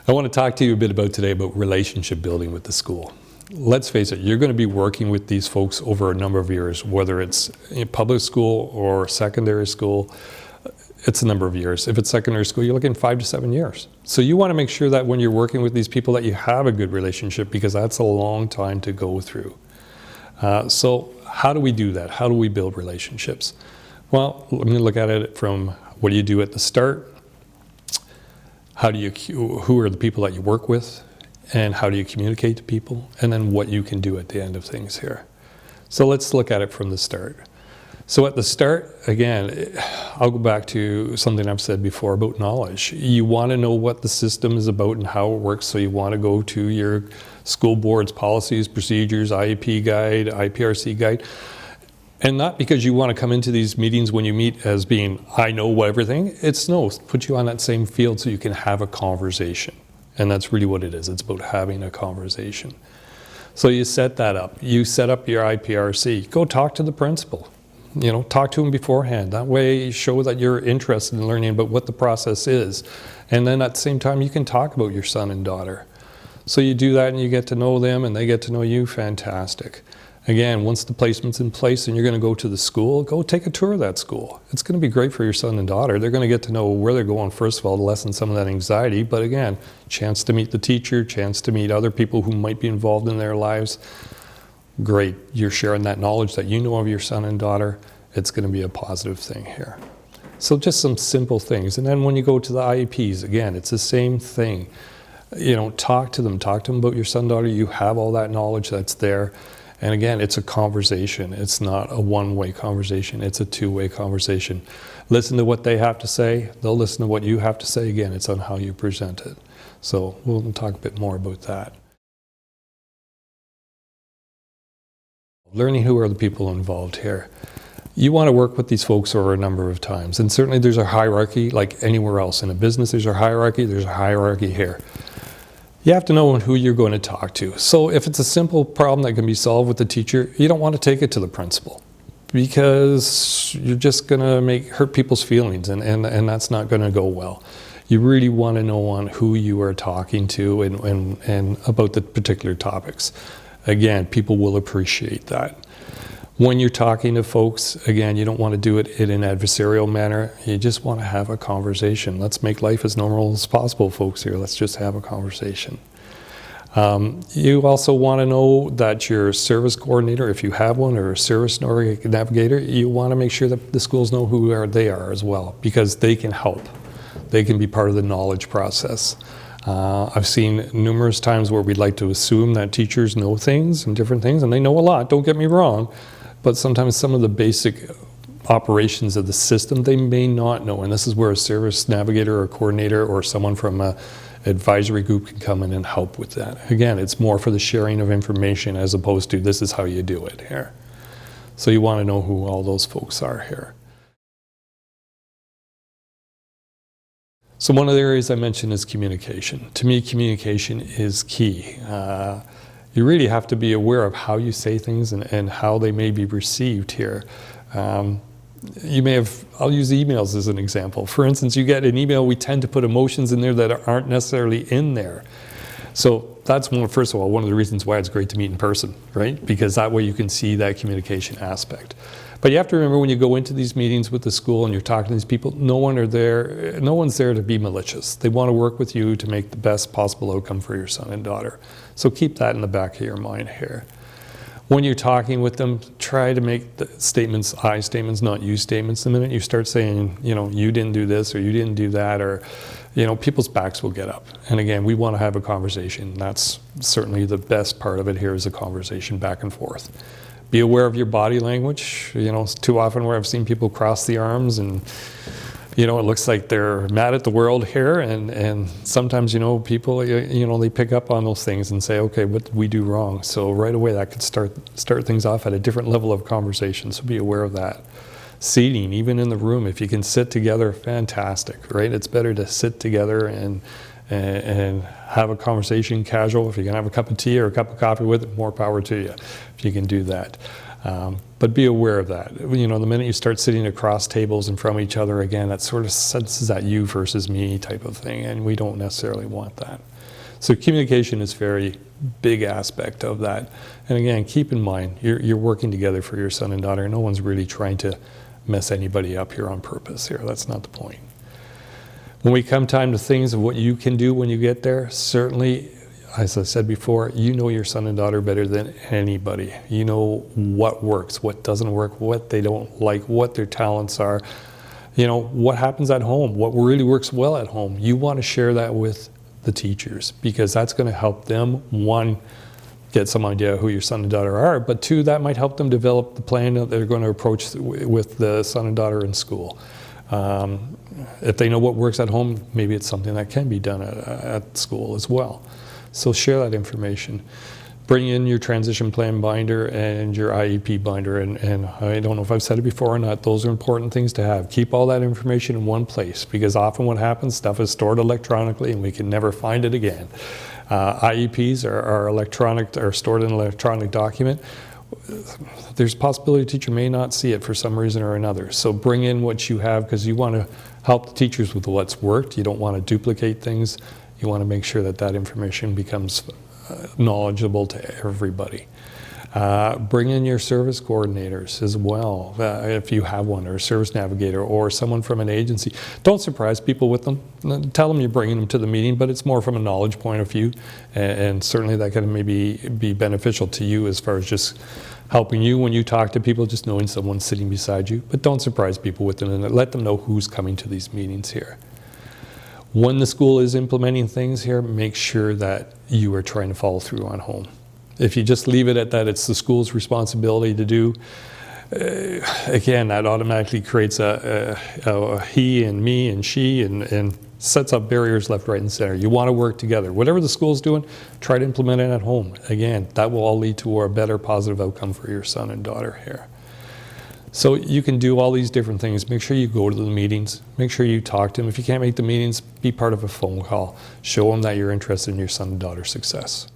I want to talk to you a bit today about relationship building with the school. Let's face it, you're going to be working with these folks over a number of years, whether it's in public school or secondary school. It's a number of years. If it's secondary school, you're looking 5 to 7 years. So you want to make sure that when you're working with these people that you have a good relationship, because that's a long time to go through. So how do we do that? How do we build relationships? Well, let me look at it from what do you do at the start? Who are the people that you work with? And how do you communicate to people? And then what you can do at the end of things here. So let's look at it from the start. So at the start, again, I'll go back to something I've said before about knowledge. You want to know what the system is about and how it works, so you want to go to your school board's policies, procedures, IEP guide, IPRC guide. And not because you want to come into these meetings when you meet as being, I know everything. It's no, put you on that same field so you can have a conversation. And that's really what it is. It's about having a conversation. So you set that up. You set up your IPRC. Go talk to the principal. Talk to him beforehand. That way you show that you're interested in learning about what the process is. And then at the same time, you can talk about your son and daughter. So you do that and you get to know them and they get to know you. Fantastic. Again, once the placement's in place and you're going to go to the school, go take a tour of that school. It's going to be great for your son and daughter. They're going to get to know where they're going, first of all, to lessen some of that anxiety. But again, chance to meet the teacher, chance to meet other people who might be involved in their lives. Great. You're sharing that knowledge that you know of your son and daughter. It's going to be a positive thing here. So just some simple things. And then when you go to the IEPs, again, it's the same thing. Talk to them about your son and daughter. You have all that knowledge that's there. And again, it's a conversation. It's not a one-way conversation. It's a two-way conversation. Listen to what they have to say. They'll listen to what you have to say. Again, it's on how you present it. So we'll talk a bit more about that. Learning who are the people involved here. You want to work with these folks over a number of times. And certainly there's a hierarchy like anywhere else. In a business, there's a hierarchy here. You have to know who you're going to talk to. So if it's a simple problem that can be solved with the teacher, you don't want to take it to the principal because you're just going to hurt people's feelings and that's not going to go well. You really want to know on who you are talking to and about the particular topics. Again, people will appreciate that. When you're talking to folks, again, you don't want to do it in an adversarial manner. You just want to have a conversation. Let's make life as normal as possible, folks here. Let's just have a conversation. You also want to know that your service coordinator, if you have one, or a service navigator, you want to make sure that the schools know who they are as well, because they can help. They can be part of the knowledge process. I've seen numerous times where we'd like to assume that teachers know things and different things, and they know a lot, don't get me wrong. But sometimes some of the basic operations of the system they may not know. And this is where a service navigator or coordinator or someone from an advisory group can come in and help with that. Again, it's more for the sharing of information as opposed to this is how you do it here. So you want to know who all those folks are here. So one of the areas I mentioned is communication. To me, communication is key. You really have to be aware of how you say things and how they may be received here. I'll use emails as an example. For instance, you get an email, we tend to put emotions in there that aren't necessarily in there. So that's first of all, one of the reasons why it's great to meet in person, right? Because that way you can see that communication aspect. But you have to remember when you go into these meetings with the school and you're talking to these people, no one's there to be malicious. They want to work with you to make the best possible outcome for your son and daughter. So keep that in the back of your mind here. When you're talking with them, try to make the statements, I statements, not you statements. The minute you start saying, you didn't do this or you didn't do that, or, people's backs will get up. And again, we want to have a conversation. That's certainly the best part of it here is a conversation back and forth. Be aware of your body language. Too often where I've seen people cross the arms and, it looks like they're mad at the world here. And sometimes, people, they pick up on those things and say, okay, what did we do wrong? So right away that could start things off at a different level of conversation. So be aware of that. Seating, even in the room, if you can sit together, fantastic, right? It's better to sit together and have a conversation casual. If you can have a cup of tea or a cup of coffee with it, more power to you if you can do that. But be aware of that. You know, the minute you start sitting across tables and from each other again, that sort of senses that you versus me type of thing, and we don't necessarily want that. So communication is a very big aspect of that. And again, keep in mind, you're working together for your son and daughter. No one's really trying to mess anybody up here on purpose here. That's not the point. When we come time to things of what you can do when you get there, certainly, as I said before, you know your son and daughter better than anybody. You know what works, what doesn't work, what they don't like, what their talents are. You know, what happens at home, what really works well at home. You want to share that with the teachers, because that's going to help them, one, get some idea who your son and daughter are, but two, that might help them develop the plan that they're going to approach with the son and daughter in school. If they know what works at home, maybe it's something that can be done at school as well. So share that information. Bring in your transition plan binder and your IEP binder, and I don't know if I've said it before or not, those are important things to have. Keep all that information in one place, because often what happens, stuff is stored electronically and we can never find it again. IEPs are stored in an electronic document. There's a possibility the teacher may not see it for some reason or another. So bring in what you have, because you want to help the teachers with what's worked. You don't want to duplicate things. You want to make sure that that information becomes knowledgeable to everybody. Bring in your service coordinators as well, if you have one, or a service navigator, or someone from an agency. Don't surprise people with them. Tell them you're bringing them to the meeting, but it's more from a knowledge point of view, and certainly that can maybe be beneficial to you as far as just helping you when you talk to people, just knowing someone's sitting beside you. But don't surprise people with them, and let them know who's coming to these meetings here. When the school is implementing things here, make sure that you are trying to follow through on home. If you just leave it at that, it's the school's responsibility to do, again, that automatically creates a he and me and she, and sets up barriers left, right, and center. You want to work together. Whatever the school's doing, try to implement it at home. Again, that will all lead to a better positive outcome for your son and daughter here. So you can do all these different things. Make sure you go to the meetings. Make sure you talk to them. If you can't make the meetings, be part of a phone call. Show them that you're interested in your son and daughter's success.